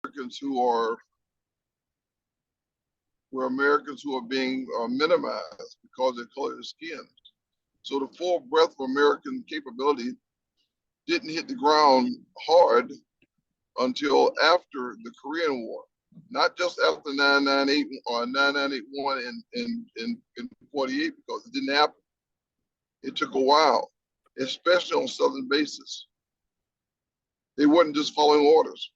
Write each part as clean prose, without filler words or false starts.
Americans who are being minimized because of their color of skin. So the full breadth of American capability didn't hit the ground hard until after the Korean War, not just after 998 or 9981 in 48, because it didn't happen. It took a while, especially on Southern bases. They weren't just following orders.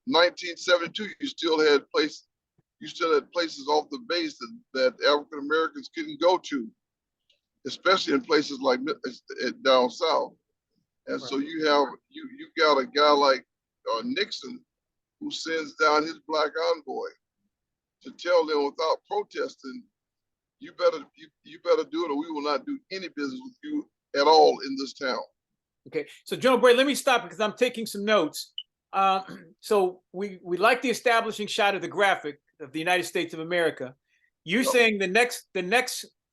1972, you still had places off the base that African Americans couldn't go to, especially in places like down south. And right. So you got a guy like Nixon, who sends down his black envoy to tell them without protesting, you better do it, or we will not do any business with you at all in this town. Okay, so General Bray, let me stop because I'm taking some notes. So we like the establishing shot of the graphic of the United States of America. You're saying the next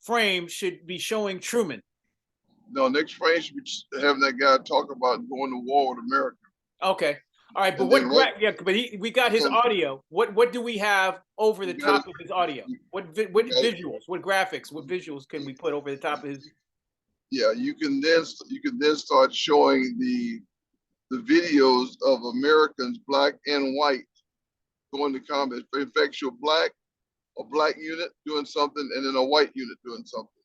frame should be showing Truman. No, next frame should be having that guy talk about going to war with America. Okay, all right, but we got his audio. What do we have over the top of his audio? What visuals? What graphics? What visuals can we put over the top of his? Yeah, you can then start showing the videos of Americans, black and white, going to combat. In fact, you're a black unit doing something, and then a white unit doing something.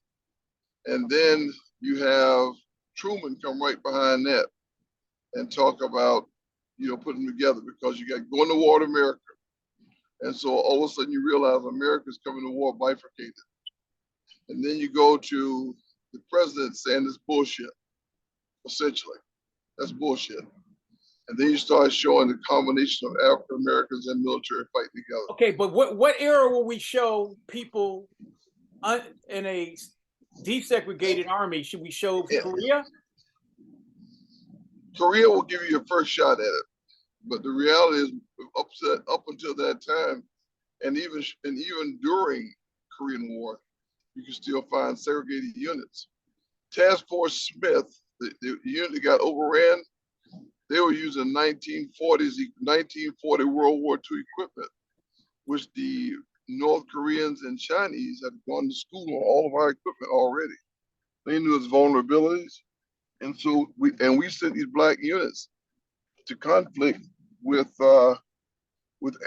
And then you have Truman come right behind that and talk about, putting them together, because you got going to war with America. And so all of a sudden you realize America's coming to war bifurcated. And then you go to the president saying this bullshit, essentially. That's bullshit. And then you start showing the combination of African Americans and military fighting together. Okay, but what era will we show people in a desegregated army? Should we show Korea? Korea will give you your first shot at it, but the reality is, up until that time, and even during Korean War, you can still find segregated units. Task Force Smith, the unit that got overran, they were using 1940 World War II equipment, which the North Koreans and Chinese had gone to school on all of our equipment already. They knew its vulnerabilities. And so we sent these black units to conflict with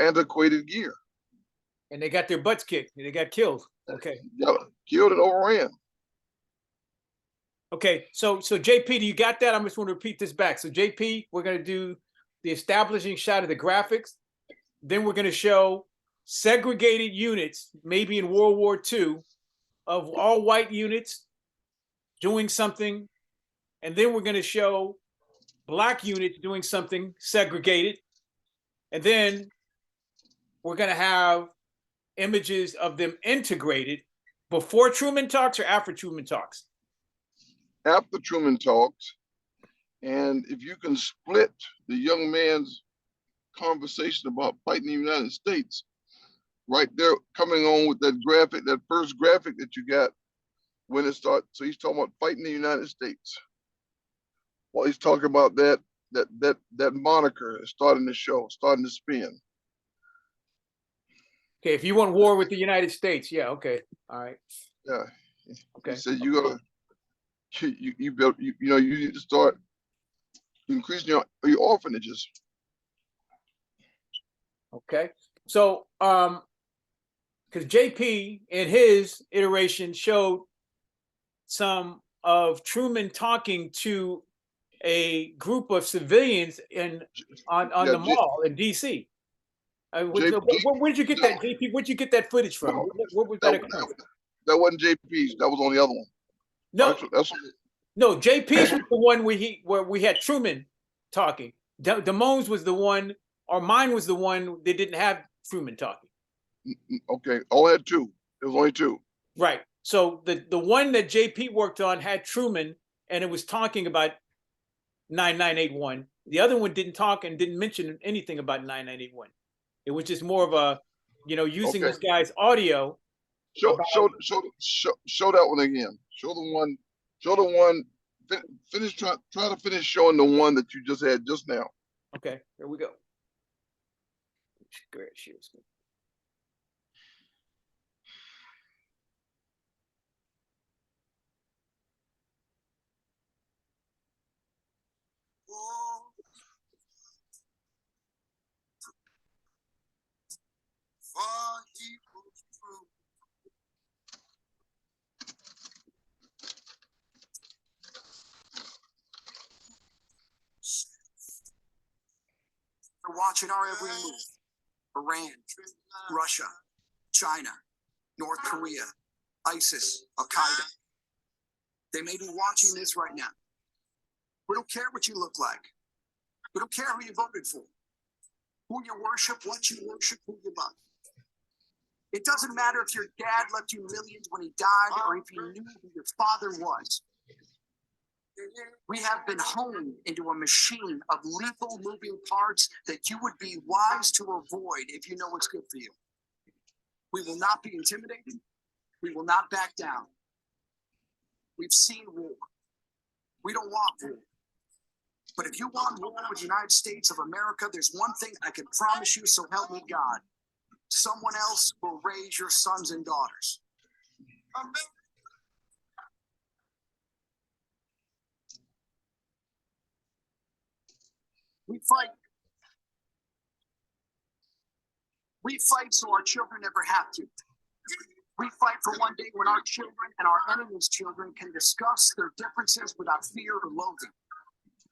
antiquated gear. And they got their butts kicked. They got killed. Okay. Yeah, killed and overran. Okay, so JP, do you got that? I'm just going to repeat this back. So JP, we're going to do the establishing shot of the graphics. Then we're going to show segregated units, maybe in World War II, of all white units doing something. And then we're going to show black units doing something segregated. And then we're going to have images of them integrated before Truman talks or after Truman talks? After Truman talks. And if you can split the young man's conversation about fighting the United States, right there, coming on with that graphic, that first graphic that you got when it starts. So he's talking about fighting the United States. Well, he's talking about that moniker is starting to show, starting to spin. Okay, if you want war with the United States, yeah, okay, all right. Yeah. Okay. He said you gotta, you need to start increasing your orphanages. Okay, so because JP in his iteration showed some of Truman talking to a group of civilians on the mall in DC. Where did you get that, JP? Where'd you get that footage from? What was that? That wasn't JP's. That was on the other one. No, no. JP's was the one where we had Truman talking. Damone's was the one, or mine was the one that didn't have Truman talking. Okay, only had two. It was only two. Right. So the one that JP worked on had Truman, and it was talking about 9981. The other one didn't talk and didn't mention anything about 9981. It was just more of a, using this guy's audio. Show that one again. Show the one. Finish. Try to finish showing the one that you just had just now. Okay, here we go. Great, she was good. They're watching our every move. Iran, Russia, China, North Korea, ISIS, Al Qaeda. They may be watching this right now. We don't care what you look like. We don't care who you voted for, who you worship, what you worship, who you love. It doesn't matter if your dad left you millions when he died or if you knew who your father was. We have been honed into a machine of lethal moving parts that you would be wise to avoid if you know what's good for you. We will not be intimidated. We will not back down. We've seen war. We don't want war. But if you want war with the United States of America, there's one thing I can promise you, so help me God. Someone else will raise your sons and daughters. Amen. We fight. We fight so our children never have to. We fight for one day when our children and our enemies' children can discuss their differences without fear or loathing.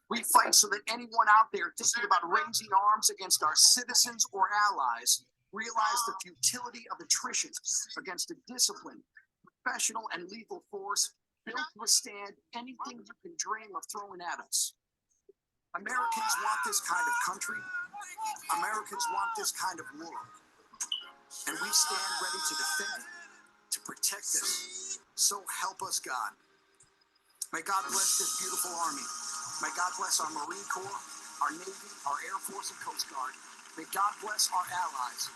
We fight so that anyone out there thinking about raising arms against our citizens or allies realize the futility of attrition against a disciplined, professional, and lethal force built to withstand anything you can dream of throwing at us. Americans want this kind of country. Americans want this kind of world. And we stand ready to defend it, to protect us. So help us, God. May God bless this beautiful army. May God bless our Marine Corps, our Navy, our Air Force, and Coast Guard. May God bless our allies.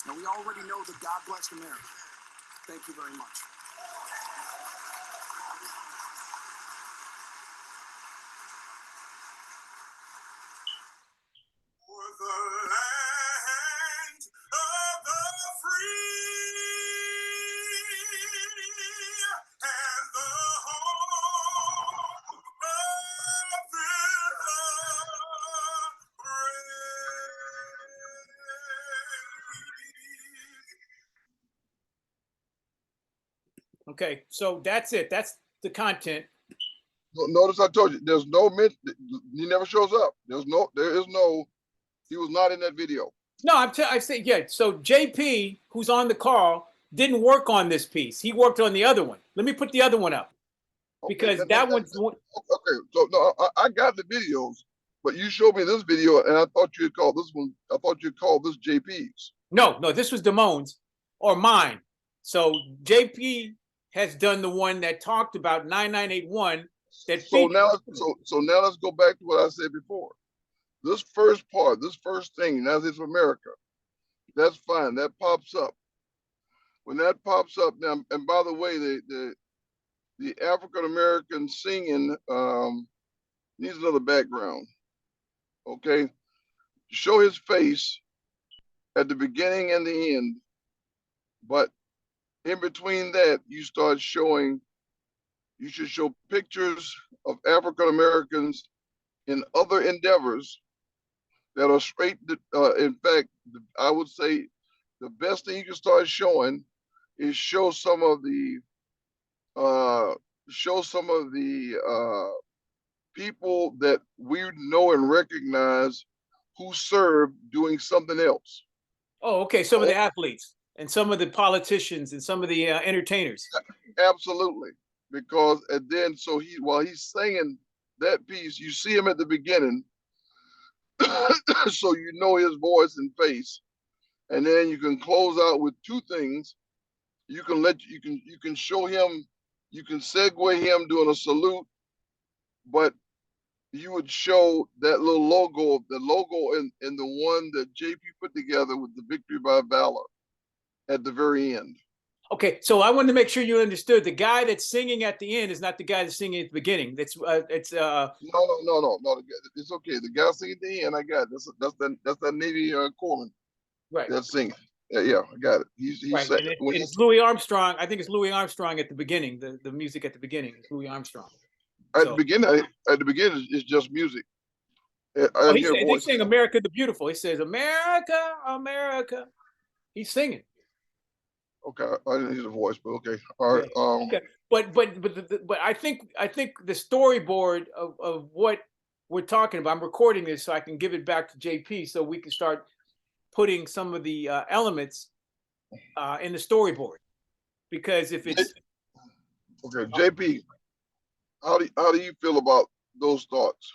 And we already know that God blessed America. Thank you very much. For the land of the free and the home of the brave. Okay, so that's it. That's the content. Notice I told you, there's no he never shows up. There is no, he was not in that video. No, I say, yeah. So JP, who's on the call, didn't work on this piece. He worked on the other one. Let me put the other one up because Okay, that one's. okay. So no, I got the videos, but you showed me this video, and I thought you had called this one. I thought you called this JP's. No, this was Damone's or mine. So JP has done the one that talked about 9981. So now let's go back to what I said before. This first part, this first thing, that is America. That's fine. That pops up. When that pops up now, and by the way, the African American singing needs another background. Okay, show his face at the beginning and the end, but in between that, you start showing. You should show pictures of African Americans in other endeavors that are straight. In fact, I would say the best thing you can start showing is show some of the people that we know and recognize who served doing something else. Oh, okay. Some of the athletes and some of the politicians and some of the entertainers. Absolutely. Because and then so while he's singing that piece, you see him at the beginning, so you know his voice and face, and then you can close out with two things. You can show him, you can segue him doing a salute, but you would show that little logo, the logo in the one that JP put together with the Victory by Valor at the very end. Okay, so I wanted to make sure you understood the guy that's singing at the end is not the guy that's singing at the beginning. That's No. It's okay. The guy singing at the end, I got it. That's that Navy corpsman. Right. that's singing. Yeah, I got it. He's Right. said And when it's Louis Armstrong. I think it's Louis Armstrong at the beginning. The music at the beginning is Louis Armstrong. at So, the beginning it's just music. I oh, didn't hear they voices. sing "America the Beautiful." He says, "America, America." He's singing. Okay, I didn't hear the voice, but okay. All right. Yeah. Okay. But I think the storyboard of what we're talking about. I'm recording this so I can give it back to JP so we can start putting some of the elements in the storyboard. Because if it's Okay, JP, how do you feel about those thoughts?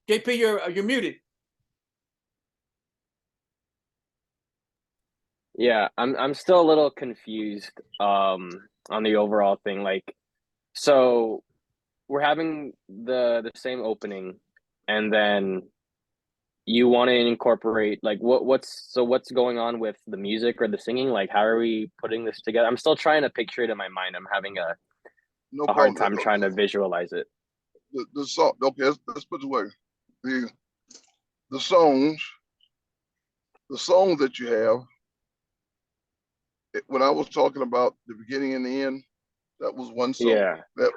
JP, you're muted. Yeah, I'm still a little confused on the overall thing. Like, so we're having the same opening, and then you want to incorporate like what's going on with the music or the singing? Like, how are we putting this together? I'm still trying to picture it in my mind. I'm having No a hard problem. time trying to visualize it. The song. Okay, let's put it away. The the songs, the songs that you have. When I was talking about the beginning and the end, that was one song. Yeah. That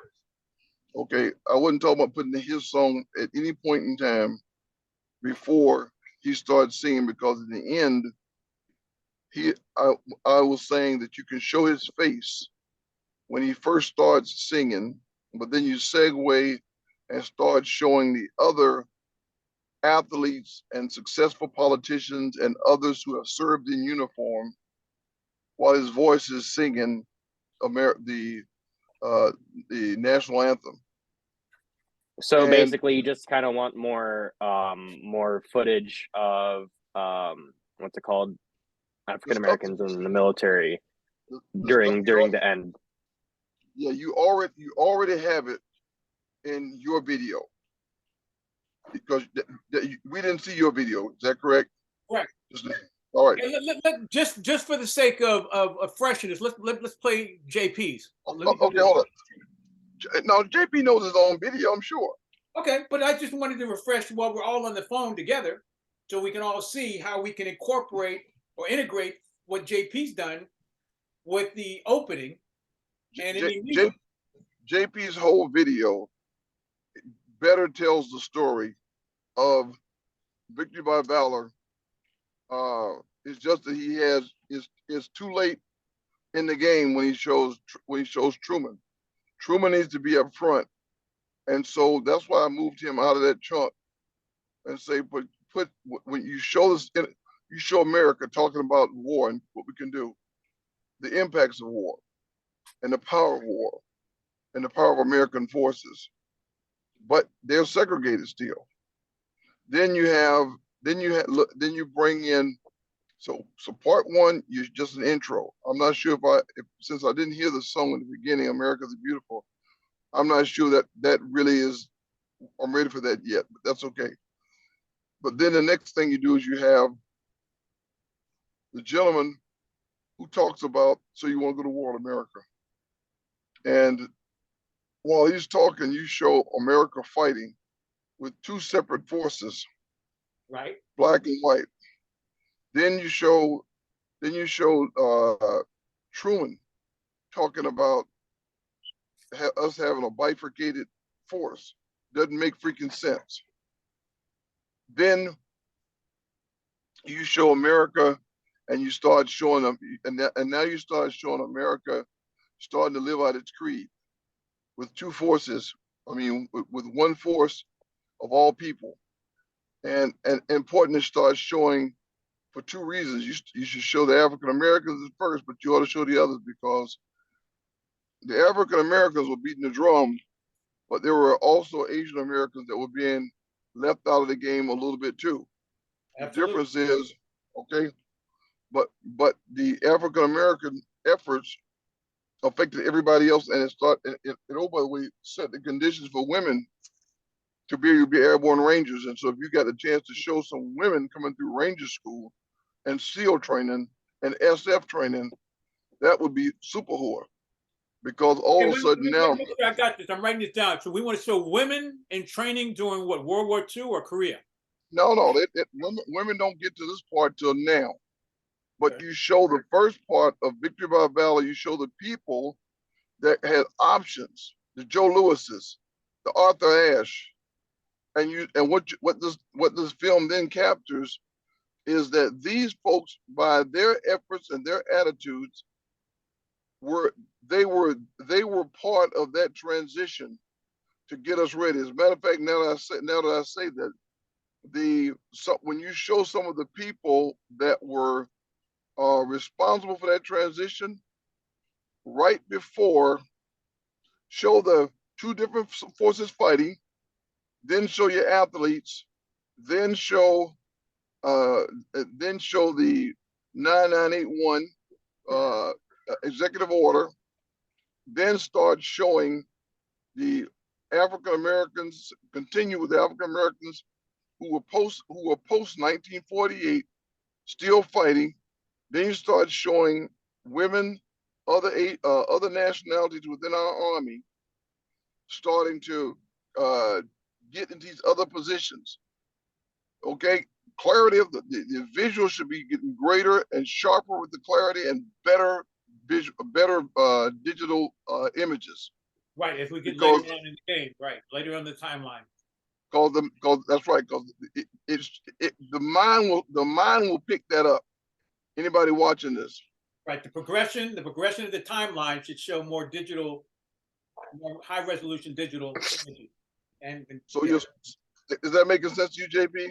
okay. I wasn't talking about putting his song at any point in time before he started singing, because in the end, he I was saying that you can show his face when he first starts singing, but then you segue and start showing the other athletes and successful politicians and others who have served in uniform while his voice is singing the national anthem. So And basically, you just kind of want more footage of what's it called? the African stuff, Americans in the military the stuff during the end. yeah, you already have it in your video, because we didn't see your video. Is that correct? Correct. All right. Just for the sake of freshness, let's play JP's. Okay, hold on. Now JP knows his own video, I'm sure. Okay, but I just wanted to refresh while we're all on the phone together, so we can all see how we can incorporate or integrate what JP's done with the opening and any music. JP's whole video better tells the story of Victory by Valor. It's just that he has it's too late in the game when he shows Truman. Truman needs to be up front, and so that's why I moved him out of that chunk and say put when you show this, you show America talking about war and what we can do, the impacts of war, and the power of war, and the power of American forces, but they're segregated still. Then you bring in so part one is just an intro. I'm not sure if since I didn't hear the song in the beginning, America the Beautiful, I'm not sure that really is, I'm ready for that yet, but that's okay. But then the next thing you do is you have the gentleman who talks about, so you want to go to war in America. And while he's talking, you show America fighting with two separate forces, Right. black and white. Then you show Truman talking about us having a bifurcated force. Doesn't make freaking sense. Then you show America, and you start showing them, and now you start showing America starting to live out its creed with two forces. I mean, with one force of all people, and important to start showing for two reasons. You should show the African Americans first, but you ought to show the others, because the African Americans were beating the drum, but there were also Asian Americans that were being left out of the game a little bit too. Absolutely. The difference is, okay, but the African American efforts affected everybody else, and it oh, by the way, set the conditions for women to be able to be airborne rangers. And so if you got a chance to show some women coming through ranger school and SEAL training and SF training, that would be super whore. because all Okay, of a sudden let me now, make sure I got this. I'm writing this down. So we want to show women in training during what, World War II or Korea? no, women don't get to this part till now. But Okay. you show the first part of Victory by Valor. You show the people that had options, the Joe Lewises, the Arthur Ashe, and what this film then captures is that these folks, by their efforts and their attitudes, were they were part of that transition to get us ready. As a matter of fact, now that I say that, when you show some of the people that were responsible for that transition, right before, show the two different forces fighting, then show your athletes, then show uh, the 9981 executive order, then start showing the African Americans, continue with the African Americans who were post 1948 still fighting. Then you start showing women, other nationalities within our army starting to get into these other positions. Okay, clarity of the visual should be getting greater and sharper with the clarity and better digital images. Right, as we get Because later on in the game, right, later on the timeline. Because that's right. Because the mind will pick that up. Anybody watching this? Right, the progression of the timeline should show more digital, more high resolution digital images. And So yeah. is that making sense to you, JP?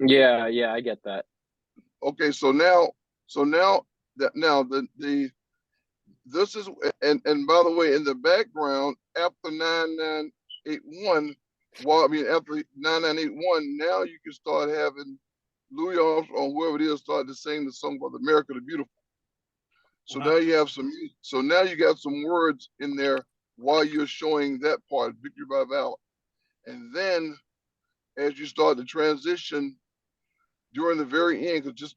Yeah, I get that. Okay, so now this is, and by the way, in the background after 9981, after 9981, now you can start having Louis Armstrong, whoever it is, start to sing the song about America the Beautiful. So now you have now you got some words in there while you're showing that part, Victory by Valor. And then as you start the transition during the very end, because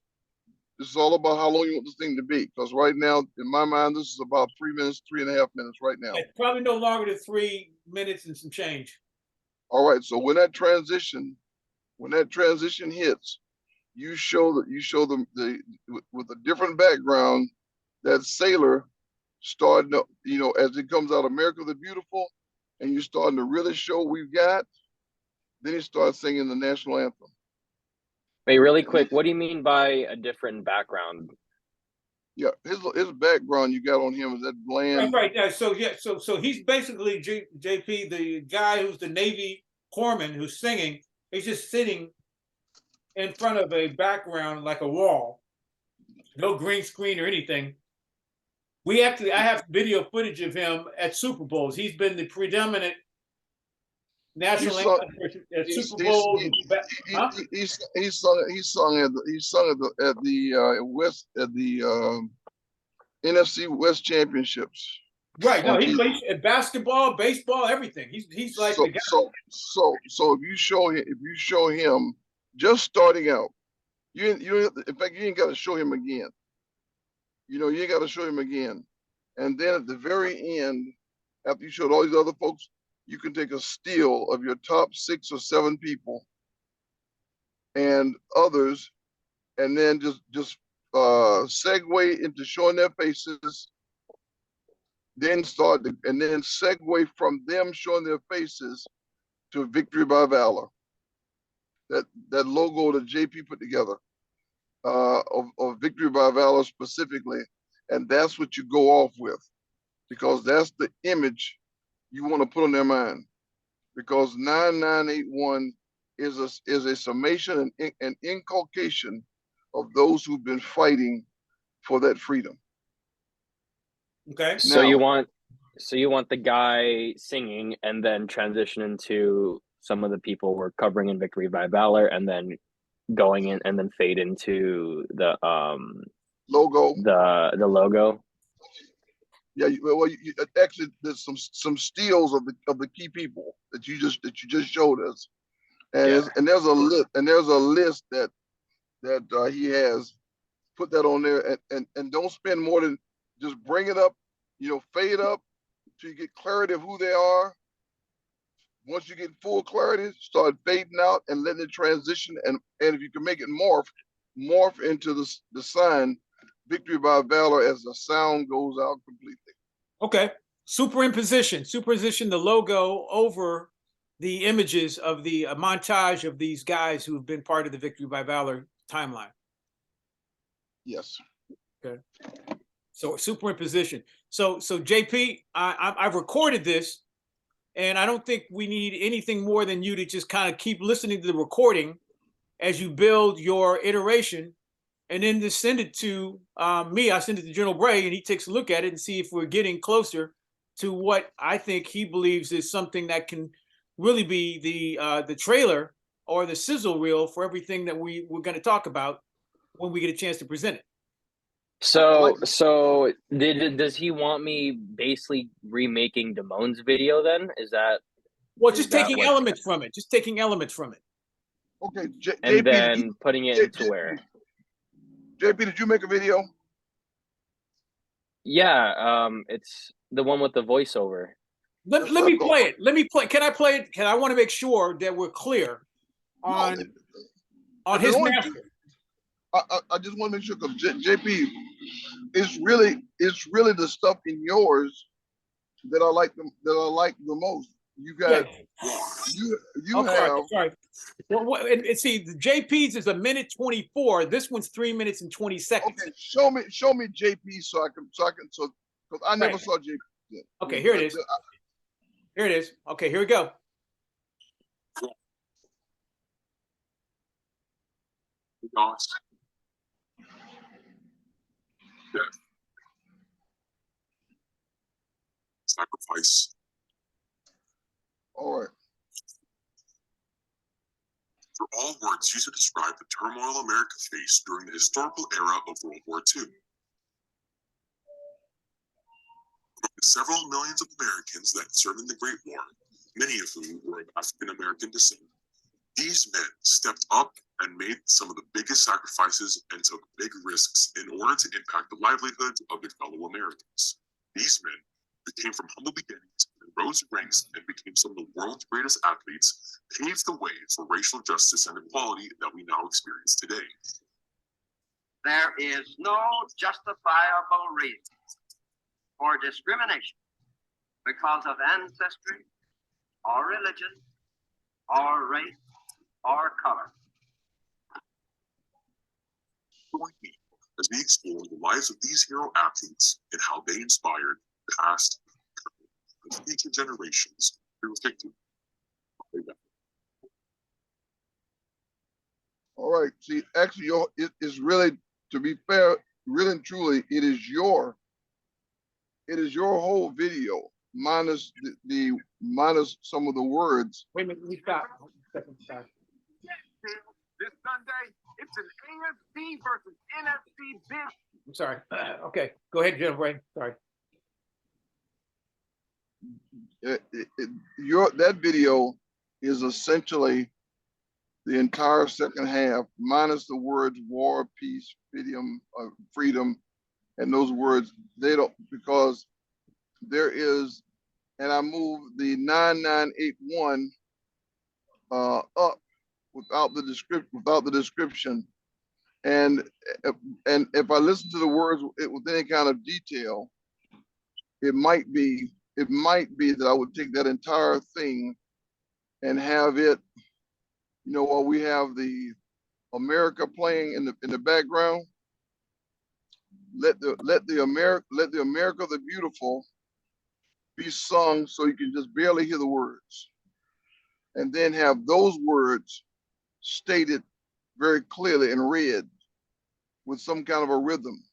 this is all about how long you want this thing to be. Because right now, in my mind, this is about 3 minutes, 3.5 minutes right now. It's probably no longer than 3 minutes and some change. All right. So when that transition hits, you show them with a different background, that sailor starting to, as it comes out, America the Beautiful, and you're starting to really show what we've got. Then he starts singing the national anthem. Wait, really quick, what do you mean by a different background? Yeah, his background you got on him is that bland. Right. So he's basically JP, the guy who's the Navy corpsman who's singing. He's just sitting in front of a background like a wall, no green screen or anything. I have video footage of him at Super Bowls. He's been the predominant national anthem at Super Bowls. He sung at the NFC West Championships. Right. No, he plays at basketball, baseball, everything. He's like the guy. So if you show him just starting out, in fact, you ain't got to show him again. You ain't got to show him again. And then at the very end, after you showed all these other folks, you can take a still of your top 6 or 7 people and others, and then just segue into showing their faces, then segue from them showing their faces to Victory by Valor. That logo that JP put together of Victory by Valor specifically, and that's what you go off with, because that's the image you want to put on their mind. Because 9981 is a summation and an inculcation of those who've been fighting for that freedom. Okay. So you want the guy singing and then transition into some of the people we're covering in Victory by Valor, and then going in and then fade into the logo. The logo. Yeah, actually, there's some steals of the key people that you just showed us, and there's a list that he has. Put that on there, and don't spend more than, just bring it up. fade up till you get clarity of who they are. Once you get full clarity, start fading out and letting it transition. And if you can make it morph into the sign, victory by valor, as the sound goes out completely. Okay. Superimposition the logo over the images of the montage of these guys who have been part of the Victory by Valor timeline. Yes. Okay. So superimposition. So JP, I've recorded this, and I don't think we need anything more than you to just kind of keep listening to the recording as you build your iteration, and then just send it to me. I send it to General Bray, and he takes a look at it and see if we're getting closer to what I think he believes is something that can really be the trailer or the sizzle reel for everything that we're going to talk about when we get a chance to present it. So does he want me basically remaking Damone's video then? Is that well, just taking elements from it. Okay, and then putting it into where? JP, did you make a video? Yeah, it's the one with the voiceover. Let me play it. Can I play it? I want to make sure that we're clear on his master. I just want to make sure, because JP, it's really the stuff in yours that I like the most. You got you have. Sorry. Well, and see, the JP's is 1:24. This one's 3 minutes and 20 seconds. Okay, show me JP so because I never saw JP yet. Okay, here it is. Here it is. Okay, here we go. Death. Sacrifice. All right. For all words used to describe the turmoil America faced during the historical era of World War II. The several millions of Americans that served in the Great War, many of whom were of African American descent, these men stepped up and made some of the biggest sacrifices and took big risks in order to impact the livelihoods of their fellow Americans. These men came from humble beginnings and rose ranks and became some of the world's greatest athletes, paved the way for racial justice and equality that we now experience today. There is no justifiable reason for discrimination because of ancestry or religion or race or color. Join me as we explore the lives of these hero athletes and how they inspired past and future generations through victory. All right. See, actually, it is really, to be fair, really and truly, it is your whole video minus the minus some of the words. Wait a minute, we stop. This Sunday, it's an AFC versus NFC big. I'm sorry. Okay, go ahead, General Bray. Sorry. That video is essentially the entire second half minus the words war, peace, freedom, and those words. They don't, because there is, and I moved the 9981 up without the description, and if I listen to the words with any kind of detail, it might be that I would take that entire thing and have it, while we have the America playing in the background, let the America the Beautiful be sung so you can just barely hear the words, and then have those words stated very clearly in red with some kind of a rhythm,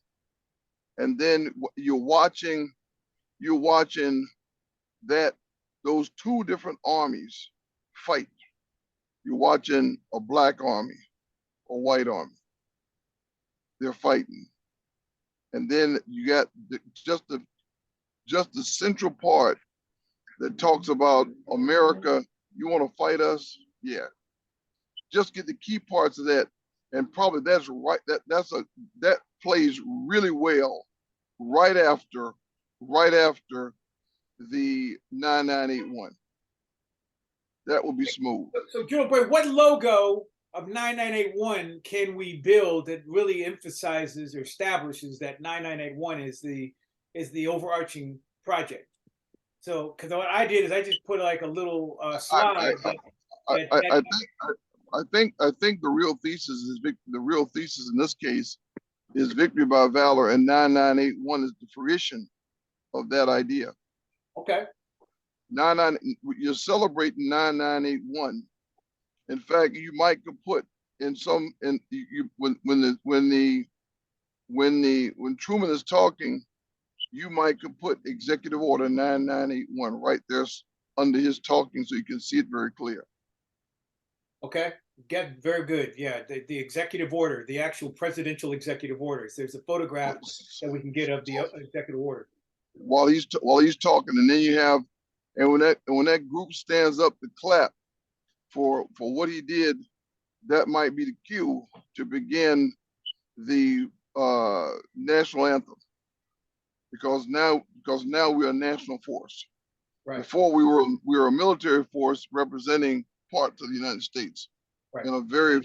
and then you're watching that those two different armies fight. You're watching a black army, a white army. They're fighting, and then you got just the central part that talks about America. You want to fight us? Yeah. Just get the key parts of that, and probably that's right. That plays really well right after right after the 9981. That would be smooth. So, General Bray, what logo of 9981 can we build that really emphasizes or establishes that 9981 is the overarching project? So, because what I did is I just put like a little slide. I think the real thesis is the real thesis in this case is victory by valor, and 9981 is the fruition of that idea. Okay. You're celebrating 9981. In fact, you might could put in some when Truman is talking, you might could put Executive Order 9981 right there under his talking, so you can see it very clear. Okay. Get very good. Yeah, the executive order, the actual presidential executive orders. There's a photograph that we can get of the executive order while he's talking, and then you have, and when that group stands up to clap for what he did, that might be the cue to begin the national anthem, because now we're a national force. Right. Before we were a military force representing parts of the United States. Right. in a very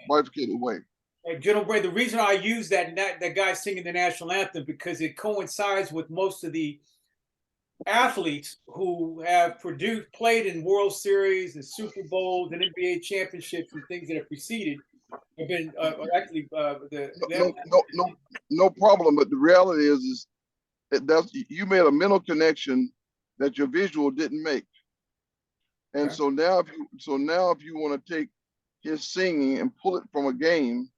bifurcated way. Hey, General Bray, the reason I use that guy singing the national anthem because it coincides with most of the athletes who have played in World Series and Super Bowls and NBA championships and things that have preceded have been actually no problem. But the reality is that you made a mental connection that your visual didn't make. And okay. so now if you want to take his singing and pull it from a game,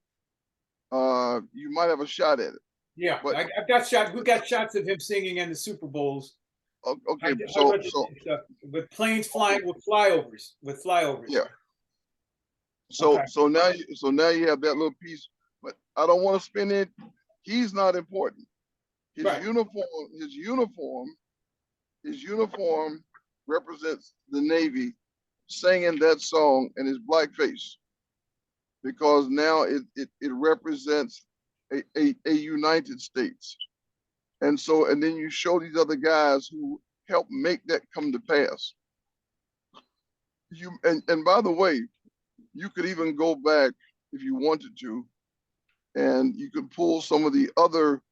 you might have a shot at it. Yeah, but I've got shots. We got shots of him singing in the Super Bowls. Okay, so with planes flying with flyovers. Yeah. So now you have that little piece, but I don't want to spin it. He's not important. His right. uniform represents the Navy singing that song in his blackface, because now it represents a United States. And then you show these other guys who helped make that come to pass. And by the way, you could even go back if you wanted to, and you could pull some of the other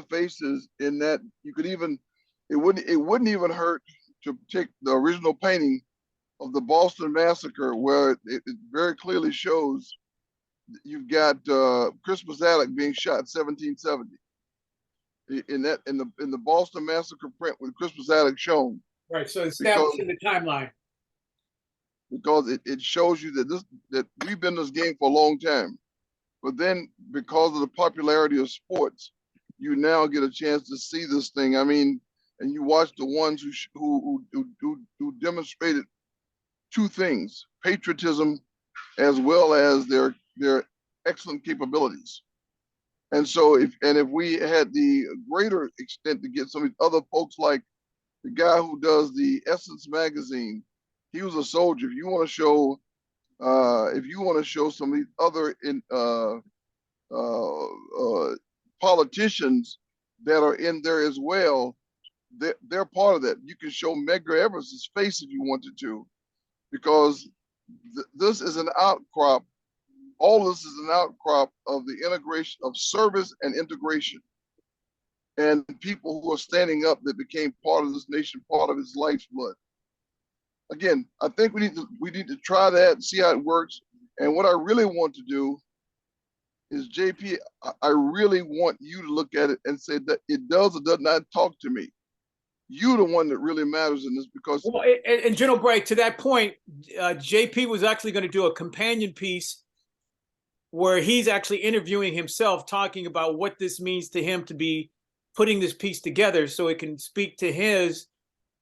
faces in that. You could even, it wouldn't even hurt to take the original painting of the Boston Massacre, where it very clearly shows you've got Crispus Attucks being shot 1770. In the Boston Massacre print with Crispus Attucks shown. Right, so establishing the timeline. Because it shows you that we've been in this game for a long time, but then because of the popularity of sports, you now get a chance to see this thing. I mean, and you watch the ones who demonstrated two things: patriotism, as well as their excellent capabilities. And so if we had the greater extent to get some of these other folks, like the guy who does the Essence magazine, he was a soldier. If you want to show some of these other politicians that are in there as well, they're part of that. You can show Medgar Everest's face if you wanted to, because this is an outcrop. All this is an outcrop of the integration of service and integration, and people who are standing up that became part of this nation, part of its life's blood. Again, I think we need to try that and see how it works. And what I really want to do is, JP, I really want you to look at it and say that it does or does not talk to me. You're the one that really matters in this, because. Well, and General Bray, to that point, JP was actually going to do a companion piece where he's actually interviewing himself, talking about what this means to him to be putting this piece together, so it can speak to his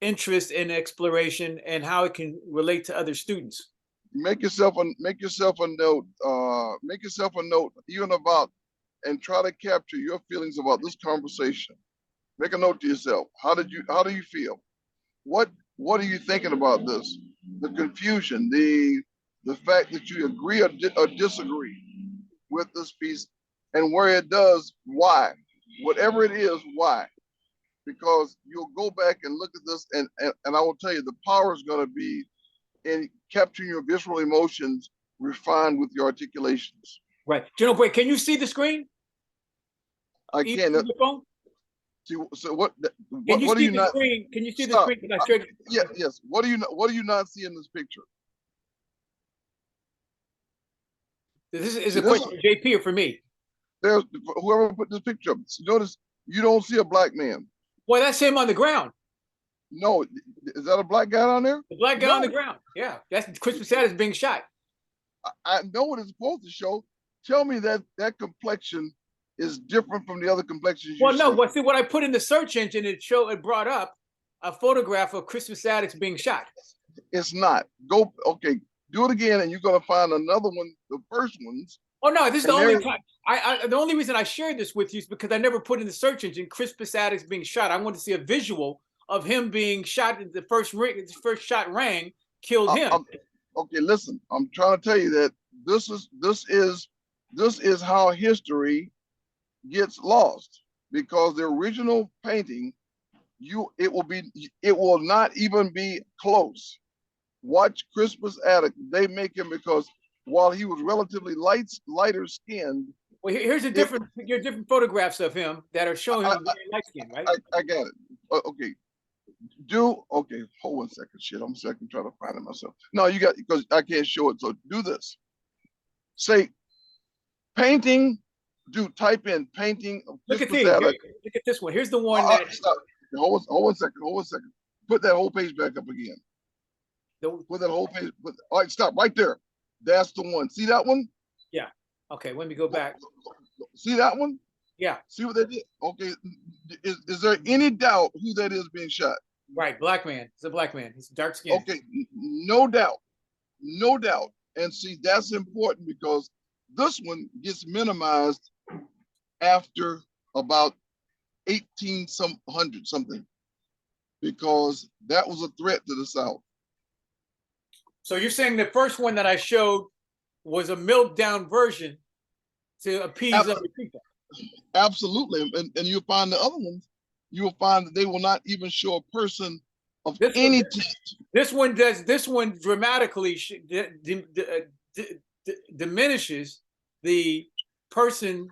interest in exploration and how it can relate to other students. Make yourself a note even about, and try to capture your feelings about this conversation. Make a note to yourself. How do you feel? What are you thinking about this? The confusion, the fact that you agree or disagree with this piece, and where it does, why? whatever it is, why? Because you'll go back and look at this, and I will tell you, the power is going to be in capturing your visceral emotions refined with your articulations. Right. General Boy, can you see the screen? Again, the phone? see, so what Can you what see do you the not screen? Can you see the stop? screen? Can I show you? Yeah, yes. What do you not see in this picture? This is See, a question for JP or for me? There's whoever put this picture up. Notice you don't see a black man. Well, that's him on the ground. No, is that a black guy on there? The black guy No. on the ground. Yeah, that's Christmas Saturday being shot. I know what it's supposed to show. Tell me that that complexion is different from the other complexions you Well, no. see. Well, see, what I put in the search engine, it brought up a photograph of Christmas Addicts being shot. It's not. Go, okay, do it again, and you're gonna find another one, the first ones. Oh no, this is the And only there- time. The only reason I shared this with you is because I never put in the search engine Christmas Addicts being shot. I wanted to see a visual of him being shot. The first shot rang, killed him. Okay, listen, I'm trying to tell you that this is how history gets lost, because the original painting, it will not even be close. Watch Christmas Attic. They make him, because while he was relatively lighter skinned. Well, here's different photographs of him that are showing him very light skinned, right? I got it. Okay. Okay, hold 1 second. Shit, I'm second trying to find it myself. No, you got, because I can't show it. So do this. Say painting. Type in painting of Look at Christmas Attic. look at this one. Here's the one Stop. Hold 1 second. Hold 1 second. Put that whole page back up again. Put that whole page. All right, stop right there. That's the one. See that one? Yeah. Okay, let me go back. See that one? Yeah. See what they did? Okay. Is there any doubt who that is being shot? Right, black man. It's a black man. He's dark skinned. Okay, no doubt. No doubt. And see, that's important, because this one gets minimized after about 1800 something, because that was a threat to the South. So you're saying the first one that I showed was a milked down version to appease other people? Absolutely. And you'll find the other ones, you will find that they will not even show a person of any tint. This one dramatically diminishes the person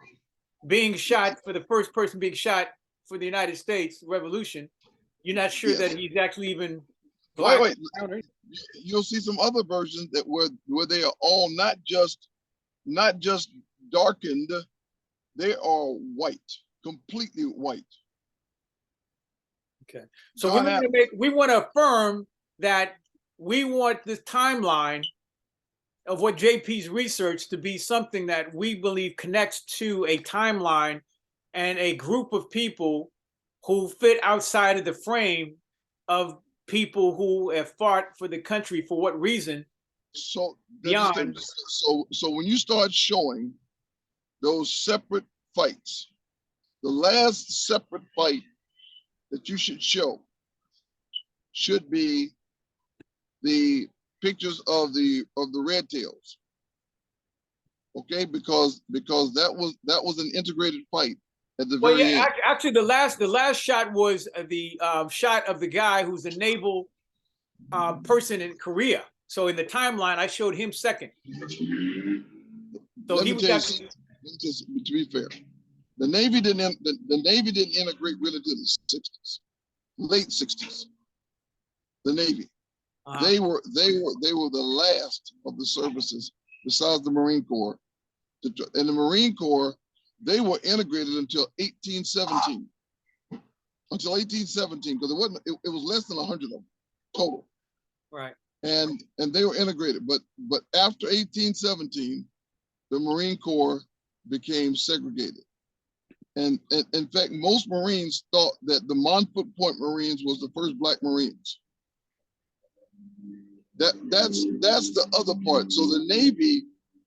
being shot, for the first person being shot for the United States Revolution. You're not sure that he's actually even black. Wait. You'll see some other versions that where they are all not just darkened, they are white, completely white. Okay, so we want to affirm that we want this timeline of what JP's research to be something that we believe connects to a timeline and a group of people who fit outside of the frame of people who have fought for the country for what reason. So beyond. So when you start showing those separate fights, the last separate fight that you should show should be the pictures of the Red Tails. Okay, because that was an integrated fight at the very end. Actually, the last shot was the shot of the guy who's a naval person in Korea. So in the timeline, I showed him second. So he was actually. To be fair, the Navy didn't integrate really until the 60s, late 60s. The Navy, they were the last of the services besides the Marine Corps. And the Marine Corps, they were integrated until 1817. Until 1817, because it was less than 100 of them total. Right. And they were integrated, but after 1817, the Marine Corps became segregated. And in fact, most Marines thought that the Montfort Point Marines was the first Black Marines. That's the other part. So the Navy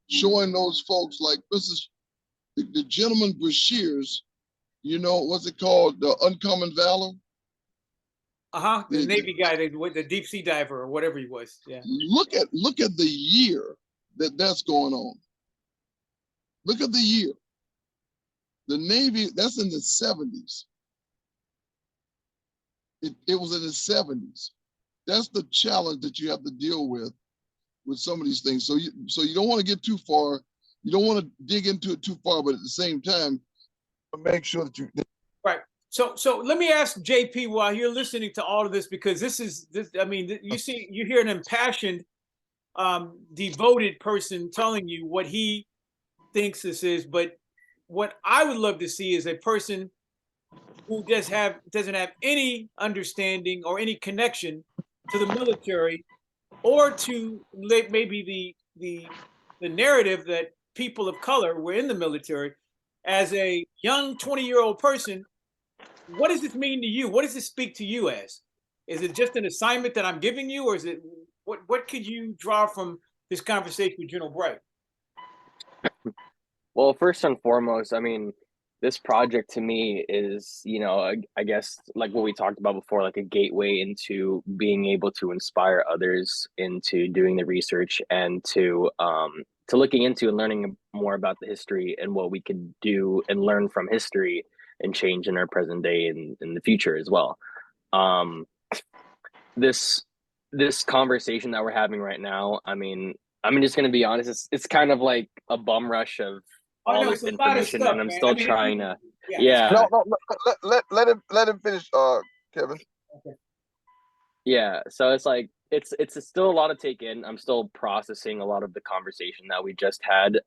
showing those folks like this is the gentleman Bashir's, you know, what's it called? The Uncommon Valor. The Navy guy, the deep sea diver or whatever he was. Yeah. Look at the year that's going on. Look at the year. The Navy, that's in the 70s. It was in the 70s. That's the challenge that you have to deal with some of these things. So you don't want to get too far. You don't want to dig into it too far, but at the same time, make sure that you. Right. So let me ask JP while you're listening to all of this, because this. I mean, you hear an impassioned, devoted person telling you what he thinks this is, but what I would love to see is a person who doesn't have any understanding or any connection to the military, or to maybe the narrative that people of color were in the military. As a young 20-year-old person, what does this mean to you? What does this speak to you as? Is it just an assignment that I'm giving you, or is it what could you draw from this conversation with General Bright? Well, first and foremost, I mean, this project to me is, you know, I guess like what we talked about before, like a gateway into being able to inspire others into doing the research and to looking into and learning more about the history and what we could do and learn from history and change in our present day and in the future as well. This conversation that we're having right now, I mean, I'm just gonna be honest, it's kind of like a bum rush of all this information, and I'm still trying to. Yeah. No, let him finish, Kevin. Okay. Yeah, so it's like it's still a lot to take in. I'm still processing a lot of the conversation that we just had.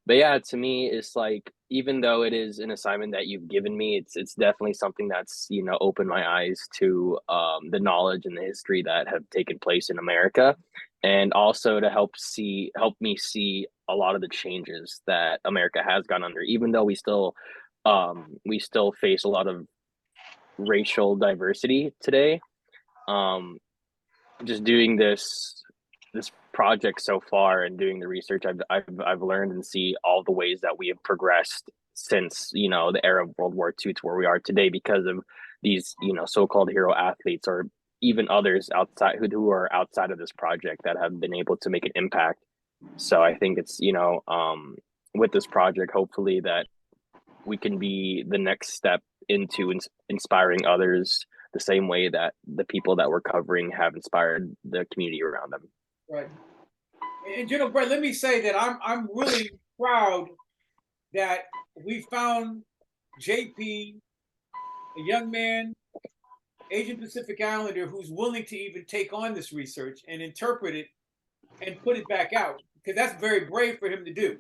But yeah, to me, it's like, even though it is an assignment that you've given me, it's definitely something that's, you know, opened my eyes to the knowledge and the history that have taken place in America, and also to help me see a lot of the changes that America has gone under, even though we still face a lot of racial diversity today. Just doing this project so far and doing the research, I've learned and see all the ways that we have progressed since, you know, the era of World War II to where we are today, because of these, you know, so-called hero athletes, or even others outside who are outside of this project that have been able to make an impact. So I think it's, you know, with this project, hopefully that we can be the next step into inspiring others the same way that the people that we're covering have inspired the community around them. Right. And General Brett, let me say that I'm really proud that we found JP, a young man, Asian Pacific Islander, who's willing to even take on this research and interpret it and put it back out, because that's very brave for him to do.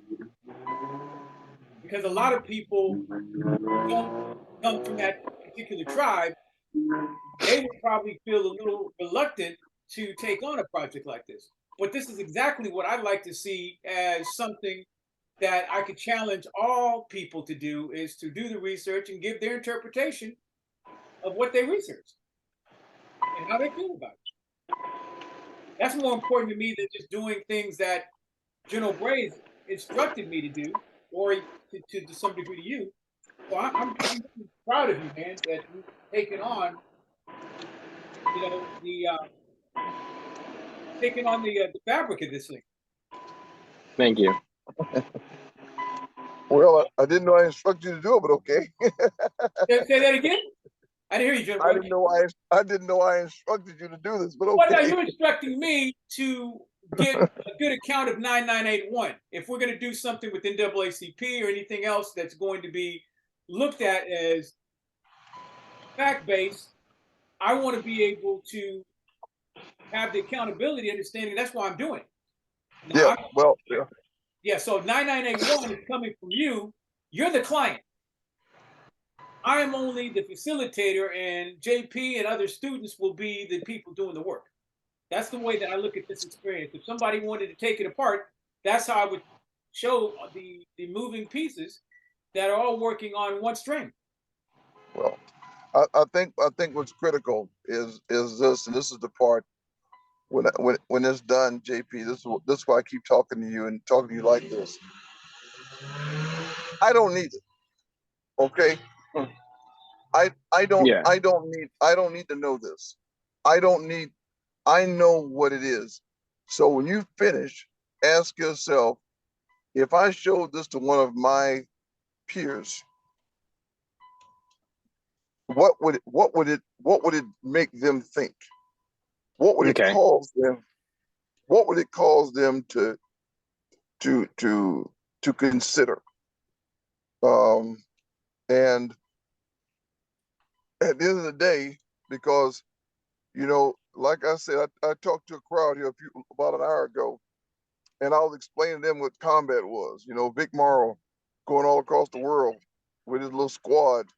Because a lot of people don't come from that particular tribe, they would probably feel a little reluctant to take on a project like this. But this is exactly what I'd like to see as something that I could challenge all people to do, is to do the research and give their interpretation of what they researched and how they feel about it. That's more important to me than just doing things that General Braze instructed me to do, or to some degree to you. So I'm proud of you, man, that you've taken on, you know, the fabric of this thing. Thank you. Well, I didn't know I instructed you to do it, but okay. Say that again? I didn't hear you, General. I didn't know I instructed you to do this, but okay. Well, now you're instructing me to get a good account of 9981. If we're going to do something with NAACP or anything else that's going to be looked at as fact-based, I want to be able to have the accountability, understanding. That's why I'm doing it. Now, yeah. So 9981 is coming from you. You're the client. I am only the facilitator, and JP and other students will be the people doing the work. That's the way that I look at this experience. If somebody wanted to take it apart, that's how I would show the moving pieces that are all working on one string. Well, I think what's critical is this, and this is the part when it's done, JP. This is why I keep talking to you and talking to you like this. I don't need it. Okay. I don't need to know this. I know what it is. So when you finish, ask yourself, if I showed this to one of my peers, what would it make them think? What would it Okay. cause them? What would it cause them to consider? And at the end of the day, because like I said, I talked to a crowd here about an hour ago, and I was explaining to them what combat was. Vic Morrow going all across the world with his little squad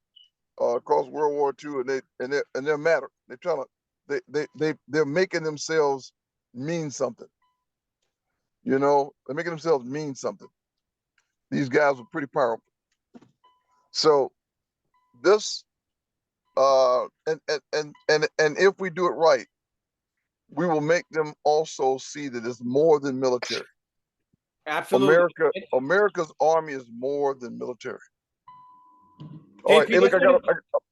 across World War II, and they're matter. They're trying to they're making themselves mean something. They're making themselves mean something. These guys were pretty powerful. So this and if we do it right, we will make them also see that it's more than military. Absolutely. America's army is more than military. All right, JP, hey, look,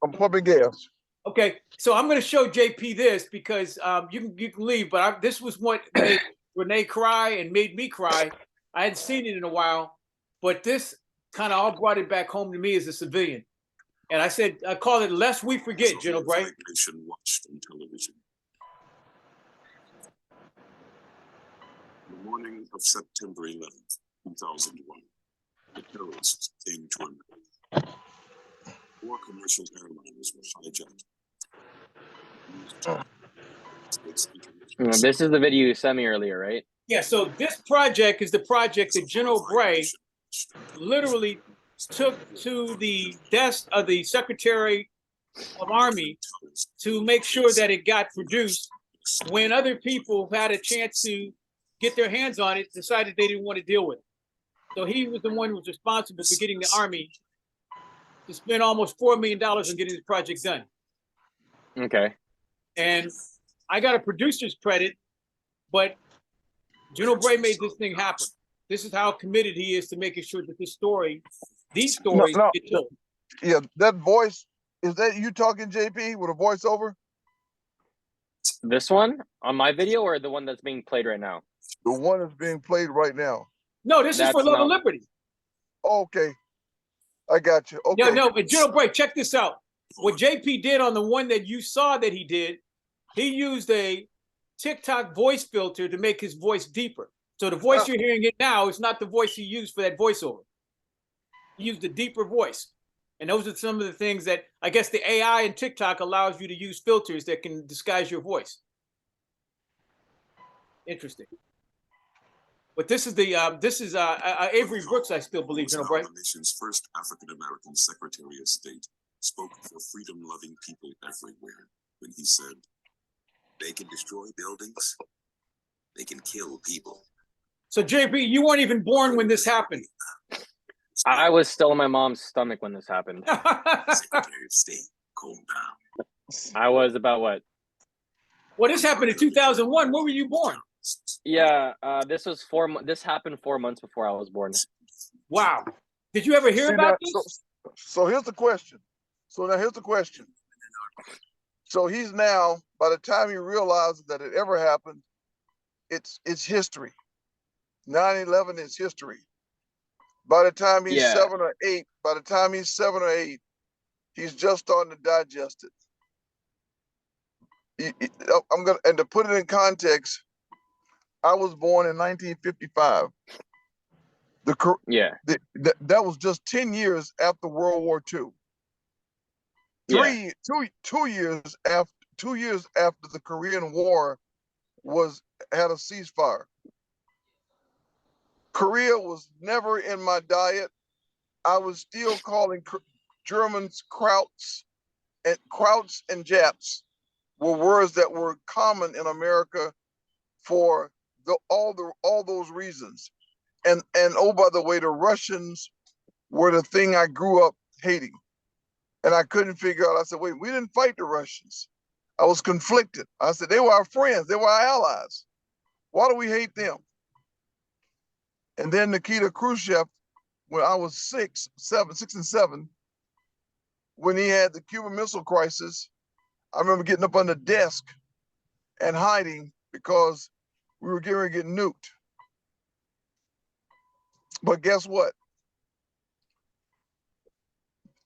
I'm pumping gas. okay, so I'm going to show JP this because you can leave, but this was what made Renee cry and made me cry. I hadn't seen it in a while, but this kind of all brought it back home to me as a civilian. And I called it "Lest We Forget," General Bray. Watched on television. The morning of September 11th, 2001, the terrorists came to America. 4 commercial airliners were hijacked. This is the video you sent me earlier, right? Yeah, so this project is the project that General Bray literally took to the desk of the Secretary of Army to make sure that it got produced when other people who had a chance to get their hands on it decided they didn't want to deal with it. So he was the one who was responsible for getting the Army to spend almost $4 million on getting this project done. Okay. And I got a producer's credit, but General Bray made this thing happen. This is how committed he is to making sure that these stories get told. Yeah, that voice, is that you talking, JP, with a voiceover? This one on my video or the one that's being played right now? The one that's being played right now. No, this is for Love and Liberty. Okay, I got you. Okay. No, but General Bray, check this out. What JP did on the one that you saw that he did, he used a TikTok voice filter to make his voice deeper. So the voice you're hearing it now is not the voice he used for that voiceover. He used a deeper voice. And those are some of the things that I guess the AI and TikTok allows you to use filters that can disguise your voice. Interesting. But this is Avery Brooks, I still believe, General Bray. The nation's first African-American Secretary of State spoke for freedom-loving people everywhere when he said, "They can destroy buildings, they can kill people." So JP, you weren't even born when this happened. I was still in my mom's stomach when this happened. Secretary of State, calm down. I was about what? Well, this happened in 2001. Where were you born? Yeah, this happened 4 months before I was born. Wow. Did you ever hear about this? So here's the question. So now here's the question. So he's now, by the time he realizes that it ever happened, it's history. 9/11 is history. By the time he's 7 or 8, he's just starting to digest it. And to put it in context, I was born in 1955. That was just 10 years after World War II. 2 years after the Korean War had a ceasefire. Korea was never in my diet. I was still calling Germans Krauts, and Japs were words that were common in America for all those reasons. And oh, by the way, the Russians were the thing I grew up hating. And I couldn't figure out, I said, wait, we didn't fight the Russians. I was conflicted. I said, they were our friends, they were our allies. Why do we hate them? And then Nikita Khrushchev, when I was 6 and 7, when he had the Cuban Missile Crisis, I remember getting up on the desk and hiding because we were getting ready to get nuked. But guess what?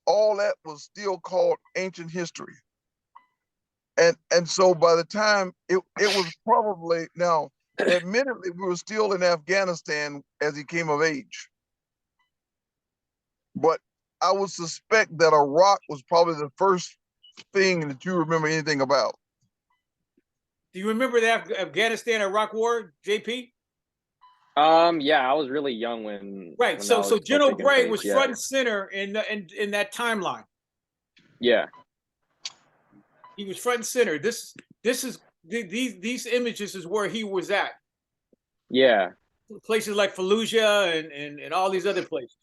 all that was still called ancient history. And so by the time it was probably, now, admittedly, we were still in Afghanistan as he came of age. But I would suspect that Iraq was probably the first thing that you remember anything about. Do you remember the Afghanistan-Iraq war, JP? Yeah, I was really young when Right. that So was General taking Bray place, was yeah. front and center in that timeline. Yeah. He was front and center. These images is where he was at. Yeah. Places like Fallujah and all these other places.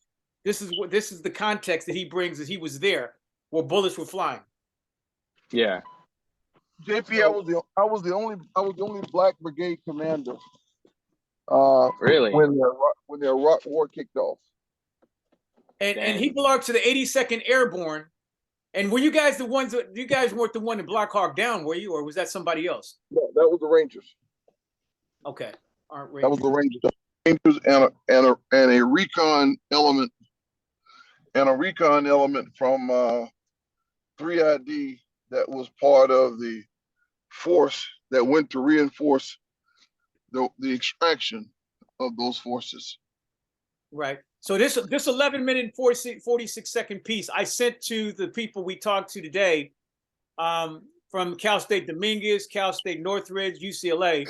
This is the context that he brings, that he was there where bullets were flying. Yeah. JP, So, I was the only Black Brigade commander. Really? When the Iraq War kicked off. And he belonged to the 82nd Airborne. And were you guys the ones that, you guys weren't the one in Black Hawk Down, were you, or was that somebody else? No, that was the Rangers. Okay, aren't Rangers? That was the Rangers. And a recon element, from 3ID that was part of the force that went to reinforce the extraction of those forces. Right. So this 11-minute and 46-second piece I sent to the people we talked to today, from Cal State Dominguez, Cal State Northridge, UCLA,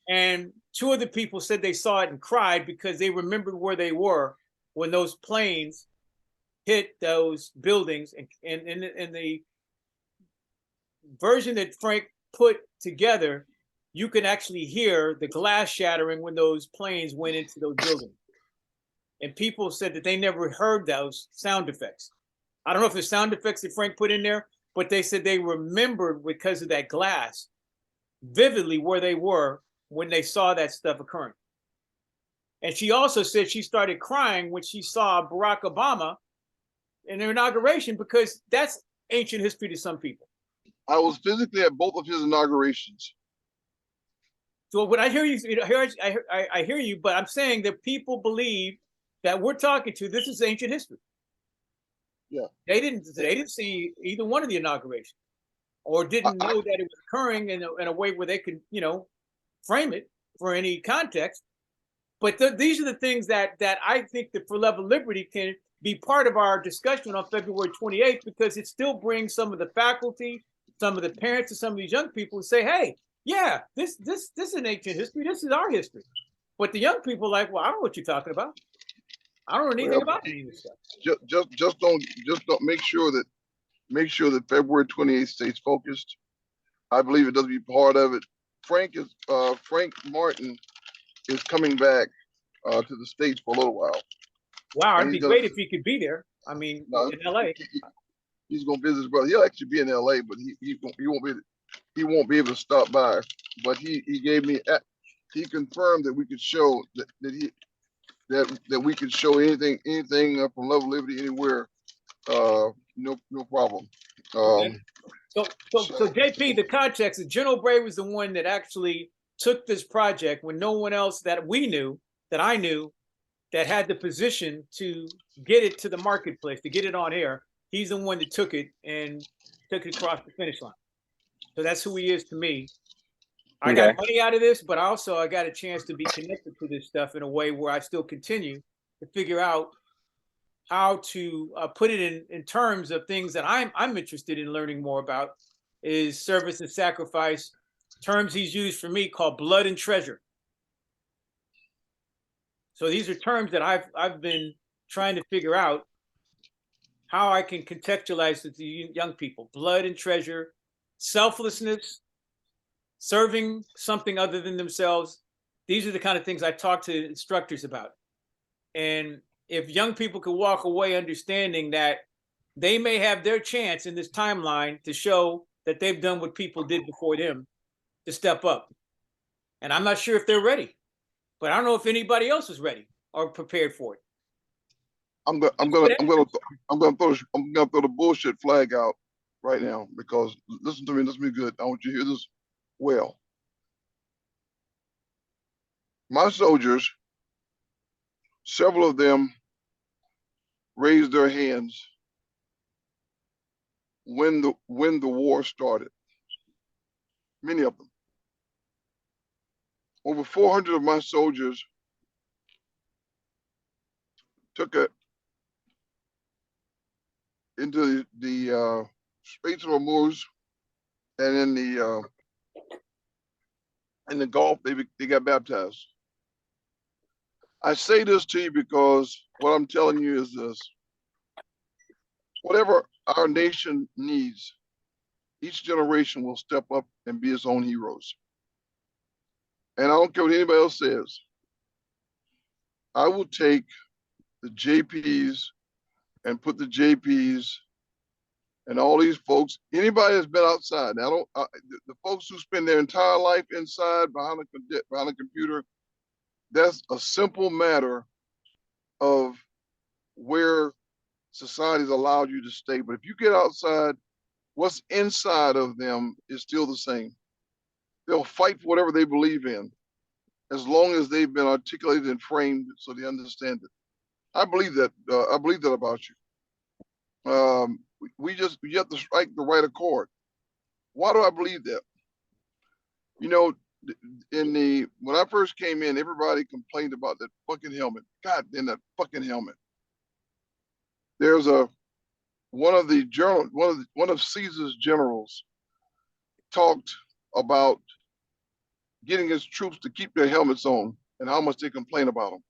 and two of the people said they saw it and cried because they remembered where they were when those planes hit those buildings. And the version that Frank put together, you can actually hear the glass shattering when those planes went into those buildings. And people said that they never heard those sound effects. I don't know if the sound effects that Frank put in there, but they said they remembered, because of that glass, vividly where they were when they saw that stuff occurring. And she also said she started crying when she saw Barack Obama in their inauguration, because that's ancient history to some people. I was physically at both of his inaugurations. So when I hear you, I hear you, but I'm saying that people believe that we're talking to, this is ancient history. Yeah. They didn't see either one of the inaugurations, or didn't know that it was occurring in a way where they could, frame it for any context. But these are the things that I think that For Love of Liberty can be part of our discussion on February 28th, because it still brings some of the faculty, some of the parents, and some of these young people who say, hey, yeah, this is ancient history. This is our history. But the young people are like, well, I don't know what you're talking about. I don't know anything about any of this stuff. Just don't make sure that February 28th stays focused. I believe it does be part of it. Frank Martin is coming back to the States for a little while. Wow, it'd be great if he could be there. I mean, in LA. He's gonna visit his brother. He'll actually be in LA, but he won't be able to stop by. But he confirmed that we could show that we could show anything from Love of Liberty anywhere. No problem. Okay. So JP, the context is General Bray was the one that actually took this project when no one else that I knew, that had the position to get it to the marketplace, to get it on air. He's the one that took it and took it across the finish line. So that's who he is to me. I got money out of this, but also I got a chance to be connected to this stuff in a way where I still continue to figure out how to put it in terms of things that I'm interested in learning more about, is service and sacrifice, terms he's used for me called blood and treasure. So these are terms that I've been trying to figure out how I can contextualize it to young people. Blood and treasure, selflessness, serving something other than themselves. These are the kind of things I talk to instructors about. And if young people could walk away understanding that they may have their chance in this timeline to show that they've done what people did before them, to step up. And I'm not sure if they're ready, but I don't know if anybody else is ready or prepared for it. I'm gonna throw the bullshit flag out right now, because listen to me good. I want you to hear this well. My soldiers, several of them raised their hands when the war started. Many of them. Over 400 of my soldiers took it into the Straits of Hormuz, and in the Gulf, they got baptized. I say this to you because what I'm telling you is this: whatever our nation needs, each generation will step up and be its own heroes. And I don't care what anybody else says. I will take the JPs and put the JPs and all these folks, anybody that's been outside. Now, the folks who spend their entire life inside behind a computer, that's a simple matter of where society's allowed you to stay. But if you get outside, what's inside of them is still the same. They'll fight for whatever they believe in, as long as they've been articulated and framed so they understand it. I believe that. I believe that about you. We have to strike the right accord. Why do I believe that? You know, when I first came in, everybody complained about that fucking helmet. God damn that fucking helmet. There's one of Caesar's generals talked about getting his troops to keep their helmets on and how much they complain about them.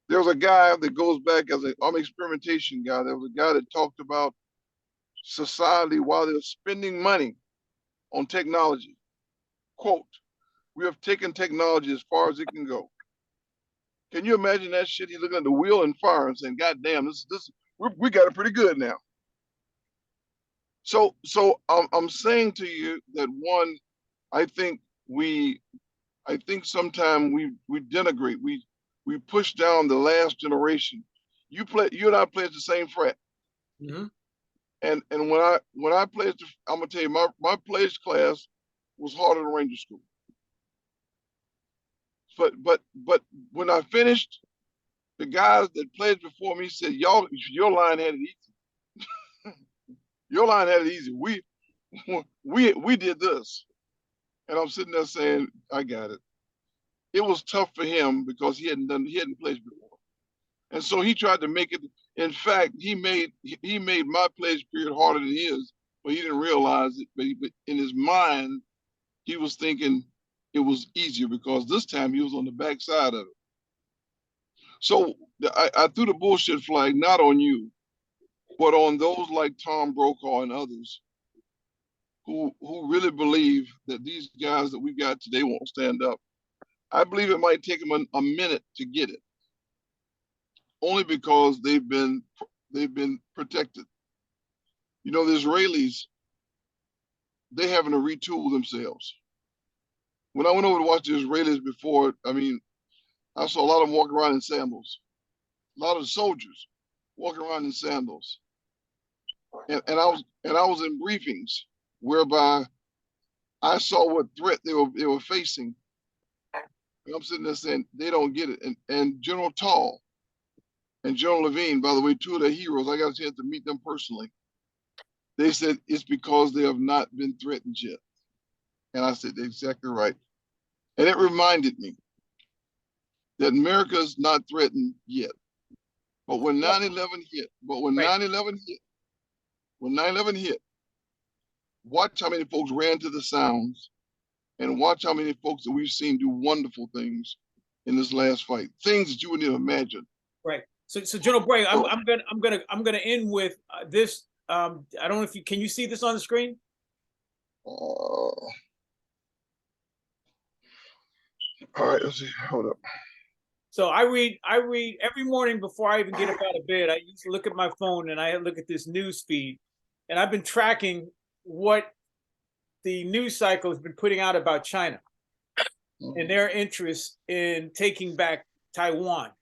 There's a guy that goes back as an army experimentation guy. There was a guy that talked about society while they're spending money on technology. Quote, "We have taken technology as far as it can go." Can you imagine that shit? He's looking at the wheel and fire and saying, "God damn, we got it pretty good now." So I'm saying to you that one, I think sometimes we denigrate, we push down the last generation. You and I pledged the same frat. Mm-hmm. And when I pledged, I'm gonna tell you, my pledge class was harder than Ranger School. But when I finished, the guys that pledged before me said, your line had it easy. Your line had it easy. We did this. And I'm sitting there saying, I got it. It was tough for him because he hadn't pledged before. And so he tried to make it. In fact, he made my pledge period harder than his, but he didn't realize it. But in his mind, he was thinking it was easier because this time he was on the backside of it. So I threw the bullshit flag not on you, but on those like Tom Brokaw and others who really believe that these guys that we got today won't stand up. I believe it might take them a minute to get it, only because they've been protected. You know, the Israelis, they having to retool themselves. When I went over to watch the Israelis before, I mean, I saw a lot of them walking around in sandals. A lot of the soldiers walking around in sandals. And I was in briefings whereby I saw what threat they were facing. And I'm sitting there saying they don't get it. And General Tall and General Levine, by the way, two of their heroes, I got a chance to meet them personally. They said it's because they have not been threatened yet. And I said, exactly right. And it reminded me that America's not threatened yet. But when 9/11 hit, when 9/11 hit, watch how many folks ran to the sounds, and watch how many folks that we've seen do wonderful things in this last fight. Things that you wouldn't even imagine. Right. So General Bray, I'm gonna end with this. I don't know if can you see this on the screen? All right, let's see. Hold up. So I read every morning before I even get up out of bed. I used to look at my phone and I look at this news feed, and I've been tracking what the news cycle has been putting out about China and their interest in taking back Taiwan,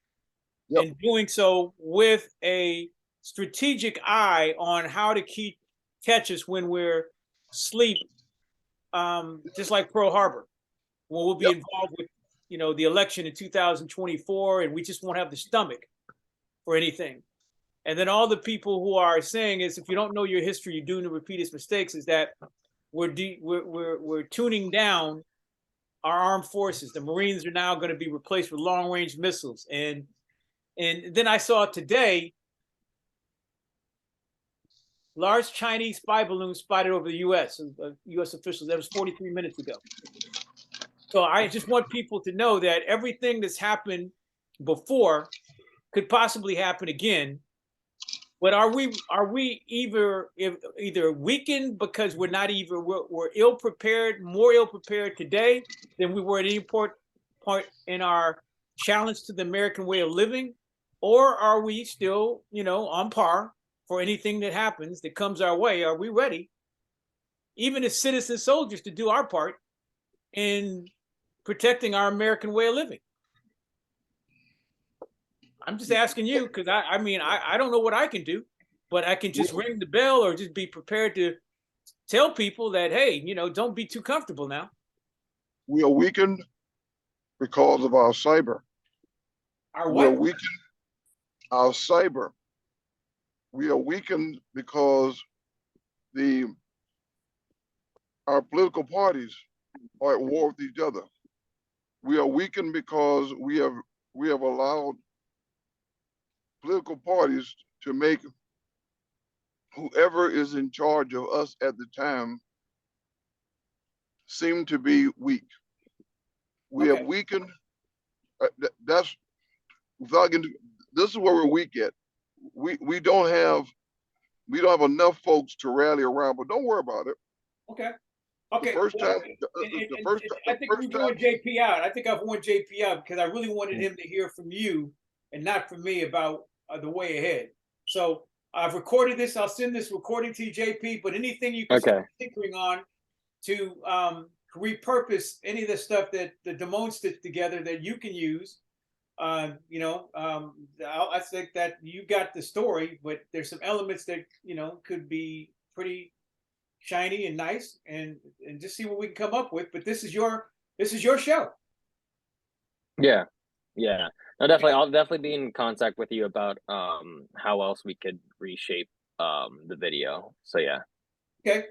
and doing so with a strategic eye on how to catch us when we're asleep, just like Pearl Harbor, when we'll be involved with the election in 2024, and we just won't have the stomach for anything. And then all the people who are saying is, if you don't know your history, you're doomed to repeat its mistakes. Is that we're tuning down our armed forces. The Marines are now going to be replaced with long range missiles. And then I saw today large Chinese spy balloons spotted over the U.S. U.S. officials. That was 43 minutes ago. So I just want people to know that everything that's happened before could possibly happen again. But are we either weakened because we're ill prepared, more ill prepared today than we were at any point in our challenge to the American way of living, or are we still, on par for anything that happens that comes our way? Are we ready, even as citizen soldiers, to do our part in protecting our American way of living? I'm just asking you, because I don't know what I can do, but I can just ring the bell or just be prepared to tell people that, hey, don't be too comfortable now. We are weakened because of our cyber. Our We are what? weakened. Our cyber. We are weakened because our political parties are at war with each other. We are weakened because we have allowed political parties to make whoever is in charge of us at the time seem to be weak. We have weakened. That's without getting. This is where we're weak at. We don't have enough folks to rally around. But don't worry about it. Okay. The first time. I think we've worn JP out. I think I've worn JP out because I really wanted him to hear from you and not from me about the way ahead. So I've recorded this. I'll send this recording to you, JP. But anything you can start tinkering on to repurpose any of the stuff that the Damone stitched together that you can use. I think that you got the story, but there's some elements that could be pretty shiny and nice, and just see what we can come up with. But this is your show. Yeah. No, definitely. I'll definitely be in contact with you about how else we could reshape the video. So yeah. Okay.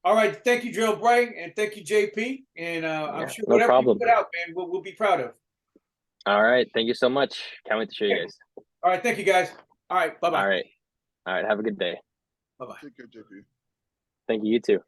All right. Thank you, Drill Bray, and thank you, JP. And I'm sure whatever you put out, man, we'll be proud of. All right. Thank you so much. Can't wait to show you guys. All right. Thank you, guys. All right. Bye-bye. All right. Have a good day. Bye-bye. Take care, JP. Thank you. You too.